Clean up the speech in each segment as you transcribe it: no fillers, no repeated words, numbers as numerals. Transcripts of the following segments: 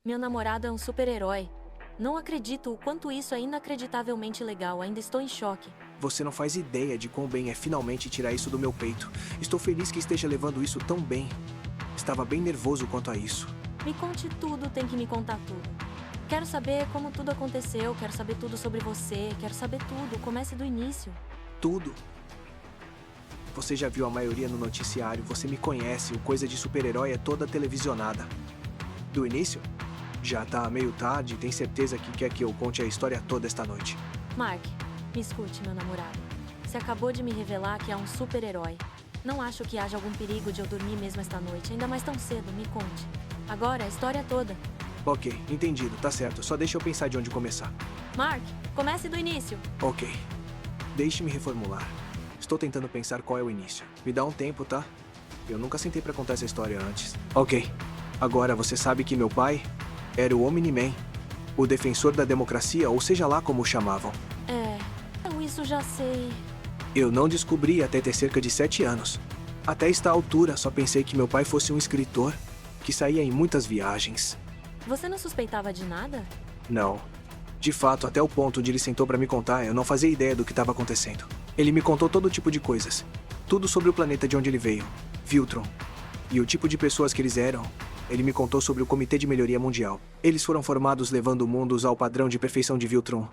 Meu namorado é um super-herói. Não acredito o quanto isso é inacreditavelmente legal. Ainda estou em choque. Você não faz ideia de quão bem é finalmente tirar isso do meu peito. Estou feliz que esteja levando isso tão bem. Estava bem nervoso quanto a isso. Me conte tudo, tem que me contar tudo. Quero saber como tudo aconteceu, quero saber tudo sobre você, quero saber tudo. Comece do início. Tudo. Você já viu a maioria no noticiário, você me conhece, o Coisa de Super-Herói é toda televisionada. Do início? Já tá meio tarde, tem certeza que quer que eu conte a história toda esta noite. Mark, me escute, meu namorado. Você acabou de me revelar que é um super-herói. Não acho que haja algum perigo de eu dormir mesmo esta noite, ainda mais tão cedo, me conte. Agora, a história toda. Ok, entendido, tá certo, só deixa eu pensar de onde começar. Mark, comece do início. Ok, deixe-me reformular. Estou tentando pensar qual é o início. Me dá um tempo, tá? Eu nunca sentei pra contar essa história antes. Ok, agora você sabe que meu pai era o Omni-Man, o defensor da democracia, ou seja lá como o chamavam. Eu isso já sei. Eu não descobri até ter cerca de 7 anos. Até esta altura, só pensei que meu pai fosse um escritor, que saía em muitas viagens. Você não suspeitava de nada? Não. De fato, até o ponto onde ele sentou pra me contar, eu não fazia ideia do que estava acontecendo. Ele me contou todo tipo de coisas. Tudo sobre o planeta de onde ele veio, Viltron. E o tipo de pessoas que eles eram. Ele me contou sobre o Comitê de Melhoria Mundial. Eles foram formados levando mundos ao padrão de perfeição de Viltron.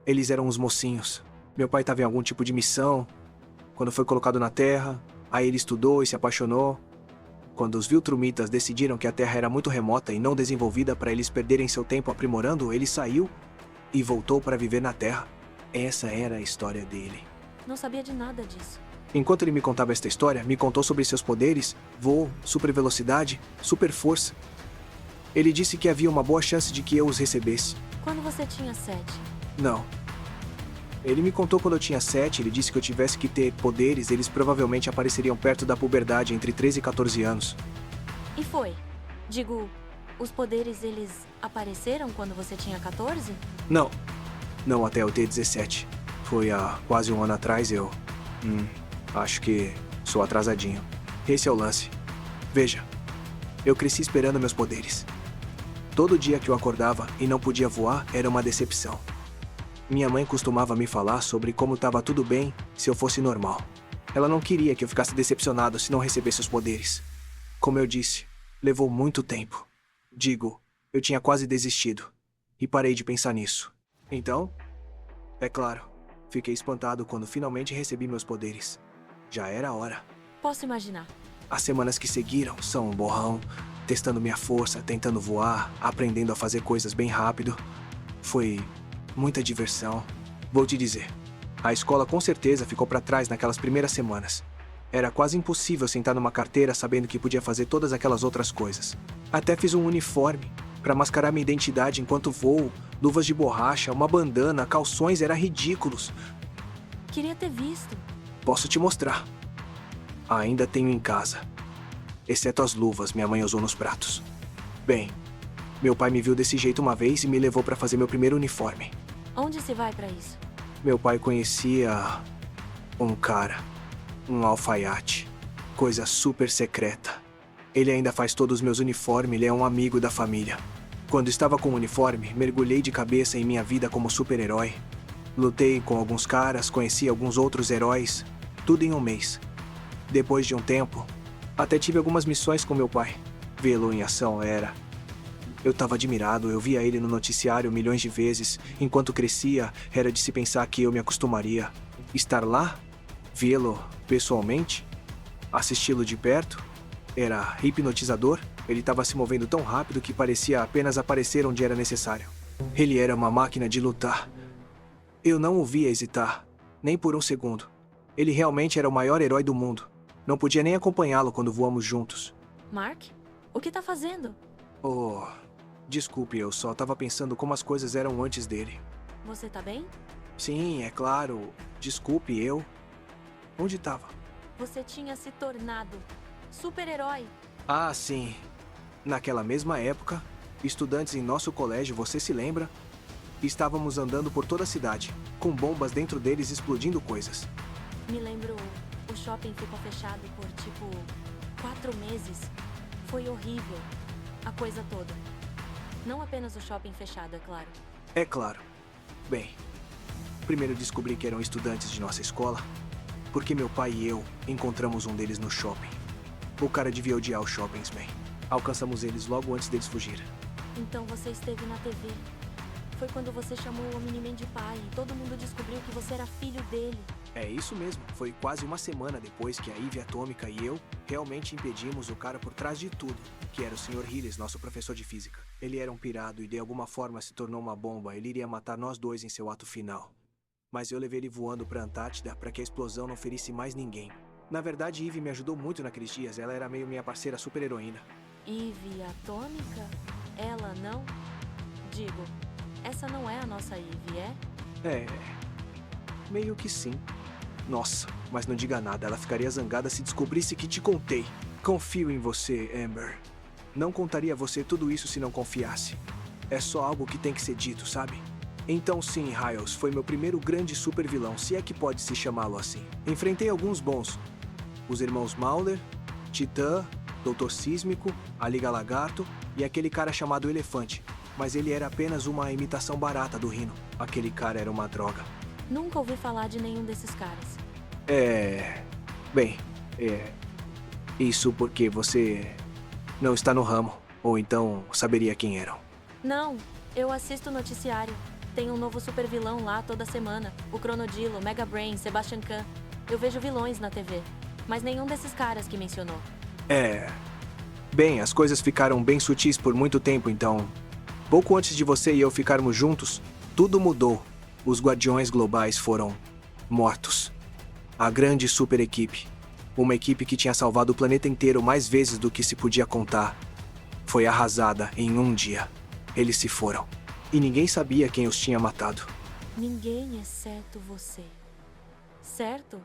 Eles eram uns mocinhos. Meu pai estava em algum tipo de missão. Quando foi colocado na Terra, aí ele estudou e se apaixonou. Quando os Viltrumitas decidiram que a Terra era muito remota e não desenvolvida para eles perderem seu tempo aprimorando, ele saiu e voltou para viver na Terra. Essa era a história dele. Não sabia de nada disso. Enquanto ele me contava esta história, me contou sobre seus poderes, voo, super velocidade, super força. Ele disse que havia uma boa chance de que eu os recebesse. Quando você tinha 7? Não. Ele me contou quando eu tinha 7, ele disse que eu tivesse que ter poderes, eles provavelmente apareceriam perto da puberdade entre 13 e 14 anos. E foi? Digo, os poderes, eles apareceram quando você tinha 14? Não. Não até eu ter 17. Foi há quase um ano atrás, eu... acho que sou atrasadinho. Esse é o lance. Veja, eu cresci esperando meus poderes. Todo dia que eu acordava e não podia voar era uma decepção. Minha mãe costumava me falar sobre como estava tudo bem se eu fosse normal. Ela não queria que eu ficasse decepcionado se não recebesse os poderes. Como eu disse, levou muito tempo. Digo, eu tinha quase desistido. E parei de pensar nisso. Então, é claro, fiquei espantado quando finalmente recebi meus poderes. Já era a hora. Posso imaginar. As semanas que seguiram são um borrão, testando minha força, tentando voar, aprendendo a fazer coisas bem rápido. Foi muita diversão. Vou te dizer, a escola com certeza ficou para trás naquelas primeiras semanas. Era quase impossível sentar numa carteira sabendo que podia fazer todas aquelas outras coisas. Até fiz um uniforme para mascarar minha identidade enquanto voo, luvas de borracha, uma bandana, calções, era ridículos. Queria ter visto. Posso te mostrar. Ainda tenho em casa. Exceto as luvas minha mãe usou nos pratos. Bem, meu pai me viu desse jeito uma vez e me levou para fazer meu primeiro uniforme. Onde se vai pra isso? Meu pai conhecia um cara, um alfaiate, coisa super secreta. Ele ainda faz todos os meus uniformes, ele é um amigo da família. Quando estava com o uniforme, mergulhei de cabeça em minha vida como super-herói. Lutei com alguns caras, conheci alguns outros heróis, tudo em um mês. Depois de um tempo, até tive algumas missões com meu pai. Vê-lo em ação era... Eu estava admirado, eu via ele no noticiário milhões de vezes. Enquanto crescia, era de se pensar que eu me acostumaria. Estar lá, vê-lo pessoalmente, assisti-lo de perto, era hipnotizador. Ele estava se movendo tão rápido que parecia apenas aparecer onde era necessário. Ele era uma máquina de lutar. Eu não o via hesitar, nem por um segundo. Ele realmente era o maior herói do mundo. Não podia nem acompanhá-lo quando voamos juntos. Mark? O que tá fazendo? Oh, desculpe, eu só estava pensando como as coisas eram antes dele. Você tá bem? Sim, é claro. Desculpe, eu... Onde estava? Você tinha se tornado super-herói. Ah, sim. Naquela mesma época, estudantes em nosso colégio, você se lembra? Estávamos andando por toda a cidade, com bombas dentro deles explodindo coisas. Me lembro, o shopping ficou fechado por, 4 meses. Foi horrível. A coisa toda. Não apenas o shopping fechado, é claro. É claro. Bem, primeiro descobri que eram estudantes de nossa escola, porque meu pai e eu encontramos um deles no shopping. O cara devia odiar os shoppings, bem. Alcançamos eles logo antes deles fugir. Então você esteve na TV. Foi quando você chamou o Omni-Man de pai e todo mundo descobriu que você era filho dele. É isso mesmo. Foi quase uma semana depois que a Ivy Atômica e eu realmente impedimos o cara por trás de tudo, que era o Sr. Hillis, nosso professor de física. Ele era um pirado e de alguma forma se tornou uma bomba. Ele iria matar nós dois em seu ato final. Mas eu levei ele voando pra Antártida para que a explosão não ferisse mais ninguém. Na verdade, Ivy me ajudou muito naqueles dias. Ela era meio minha parceira super-heroína. Ivy Atômica? Ela não? Digo, essa não é a nossa Ivy, é? É. Meio que sim. Nossa, mas não diga nada. Ela ficaria zangada se descobrisse que te contei. Confio em você, Amber. Não contaria a você tudo isso se não confiasse. É só algo que tem que ser dito, sabe? Então sim, Hiles foi meu primeiro grande super vilão, se é que pode se chamá-lo assim. Enfrentei alguns bons. Os irmãos Mauler, Titã, Doutor Sísmico, a Liga Lagarto e aquele cara chamado Elefante. Mas ele era apenas uma imitação barata do Rhino. Aquele cara era uma droga. Nunca ouvi falar de nenhum desses caras. Bem, isso porque você não está no ramo. Ou então saberia quem eram. Não, eu assisto o noticiário. Tem um novo super vilão lá toda semana. O Cronodilo, Mega Brain, Sebastian Khan. Eu vejo vilões na TV. Mas nenhum desses caras que mencionou. Bem, as coisas ficaram bem sutis por muito tempo, então... Pouco antes de você e eu ficarmos juntos, tudo mudou. Os Guardiões Globais foram mortos. A grande super equipe, uma equipe que tinha salvado o planeta inteiro mais vezes do que se podia contar, foi arrasada em um dia. Eles se foram. E ninguém sabia quem os tinha matado. Ninguém exceto você. Certo?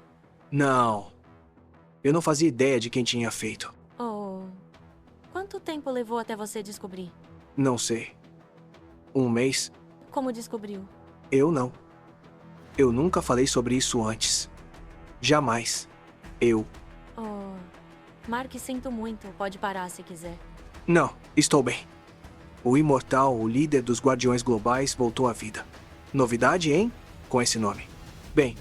Não. Eu não fazia ideia de quem tinha feito. Oh. Quanto tempo levou até você descobrir? Não sei. Um mês? Como descobriu? Eu não. Eu nunca falei sobre isso antes. Jamais. Oh. Mark, sinto muito. Pode parar se quiser. Não, estou bem. O Imortal, o líder dos Guardiões Globais, voltou à vida. Novidade, hein? Com esse nome. Bem,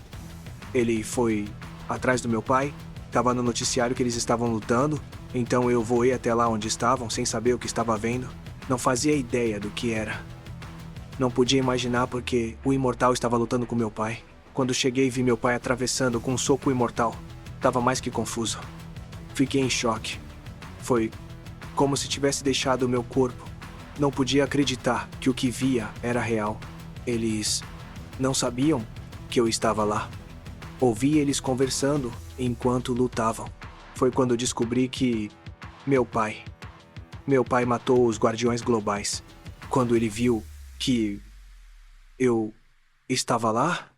ele foi atrás do meu pai. Tava no noticiário que eles estavam lutando. Então eu voei até lá onde estavam, sem saber o que estava vendo. Não fazia ideia do que era. Não podia imaginar porque o Imortal estava lutando com meu pai. Quando cheguei, vi meu pai atravessando com um soco imortal. Tava mais que confuso. Fiquei em choque. Foi como se tivesse deixado o meu corpo. Não podia acreditar que o que via era real. Eles não sabiam que eu estava lá. Ouvi eles conversando enquanto lutavam. Foi quando descobri que meu pai matou os Guardiões Globais. Quando ele viu que eu estava lá,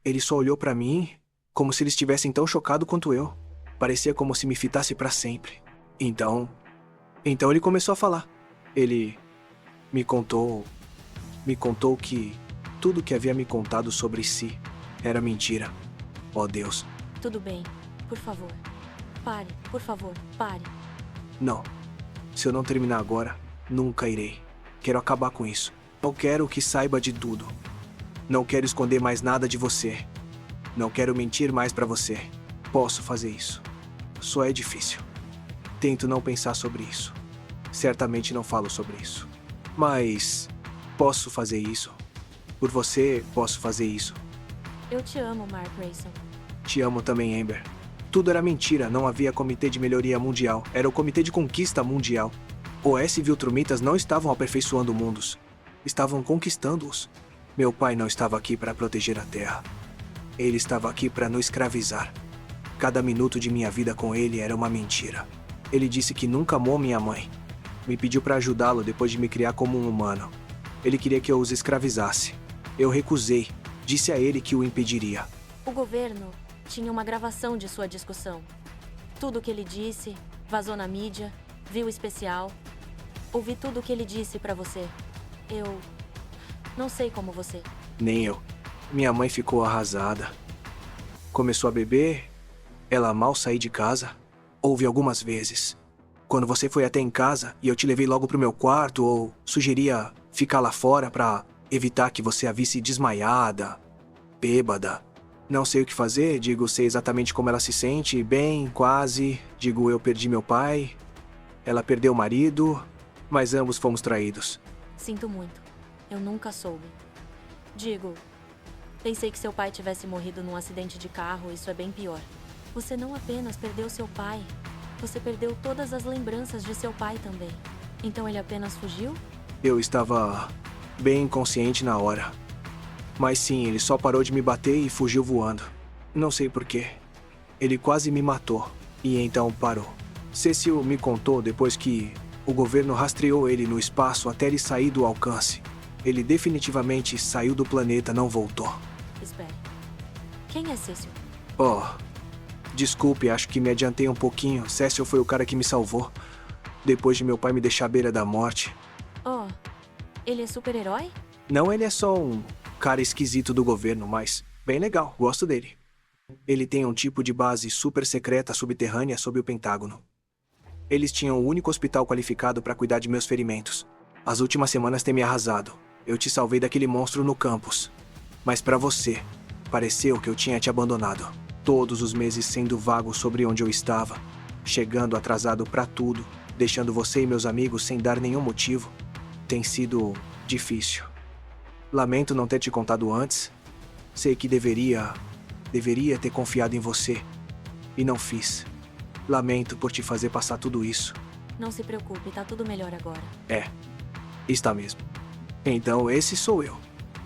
ele só olhou pra mim como se ele estivesse tão chocado quanto eu. Parecia como se me fitasse pra sempre. Então ele começou a falar. Ele me contou que tudo que havia me contado sobre si era mentira. Oh, Deus. Tudo bem. Por favor. Pare. Por favor, pare. Não. Se eu não terminar agora, nunca irei. Quero acabar com isso. Não quero que saiba de tudo. Não quero esconder mais nada de você. Não quero mentir mais pra você. Posso fazer isso. Só é difícil. Tento não pensar sobre isso. Certamente não falo sobre isso. Mas posso fazer isso. Por você, posso fazer isso. Eu te amo, Mark Grayson. Te amo também, Amber. Tudo era mentira, não havia Comitê de Melhoria Mundial. Era o Comitê de Conquista Mundial. OS e Viltrumitas não estavam aperfeiçoando mundos. Estavam conquistando-os. Meu pai não estava aqui para proteger a Terra. Ele estava aqui para nos escravizar. Cada minuto de minha vida com ele era uma mentira. Ele disse que nunca amou minha mãe. Me pediu para ajudá-lo depois de me criar como um humano. Ele queria que eu os escravizasse. Eu recusei. Disse a ele que o impediria. O governo tinha uma gravação de sua discussão. Tudo o que ele disse, vazou na mídia, viu o especial. Ouvi tudo o que ele disse pra você. Eu não sei como você. Nem eu. Minha mãe ficou arrasada. Começou a beber. Ela mal saía de casa. Houve algumas vezes. Quando você foi até em casa e eu te levei logo pro meu quarto ou sugeria ficar lá fora pra evitar que você a visse desmaiada, bêbada. Não sei o que fazer, digo, sei exatamente como ela se sente, bem, quase. Digo, eu perdi meu pai, ela perdeu o marido, mas ambos fomos traídos. Sinto muito. Eu nunca soube. Digo, pensei que seu pai tivesse morrido num acidente de carro, isso é bem pior. Você não apenas perdeu seu pai, você perdeu todas as lembranças de seu pai também. Então ele apenas fugiu? Eu estava bem inconsciente na hora. Mas sim, ele só parou de me bater e fugiu voando. Não sei porquê. Ele quase me matou. E então parou. Cecil me contou depois que o governo rastreou ele no espaço até ele sair do alcance. Ele definitivamente saiu do planeta, não voltou. Espere. Quem é Cecil? Oh, desculpe, acho que me adiantei um pouquinho. Cecil foi o cara que me salvou. Depois de meu pai me deixar à beira da morte. Oh, ele é super-herói? Não, ele é só um cara esquisito do governo, mas bem legal, gosto dele. Ele tem um tipo de base super secreta subterrânea sob o Pentágono. Eles tinham o único hospital qualificado para cuidar de meus ferimentos. As últimas semanas têm me arrasado. Eu te salvei daquele monstro no campus. Mas para você, pareceu que eu tinha te abandonado. Todos os meses sendo vago sobre onde eu estava, chegando atrasado para tudo, deixando você e meus amigos sem dar nenhum motivo. Tem sido difícil. Lamento não ter te contado antes. Sei que deveria ter confiado em você. E não fiz. Lamento por te fazer passar tudo isso. Não se preocupe, tá tudo melhor agora. É, está mesmo. Então esse sou eu.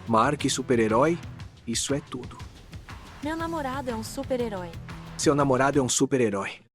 Mark, super-herói, isso é tudo. Meu namorado é um super-herói. Seu namorado é um super-herói.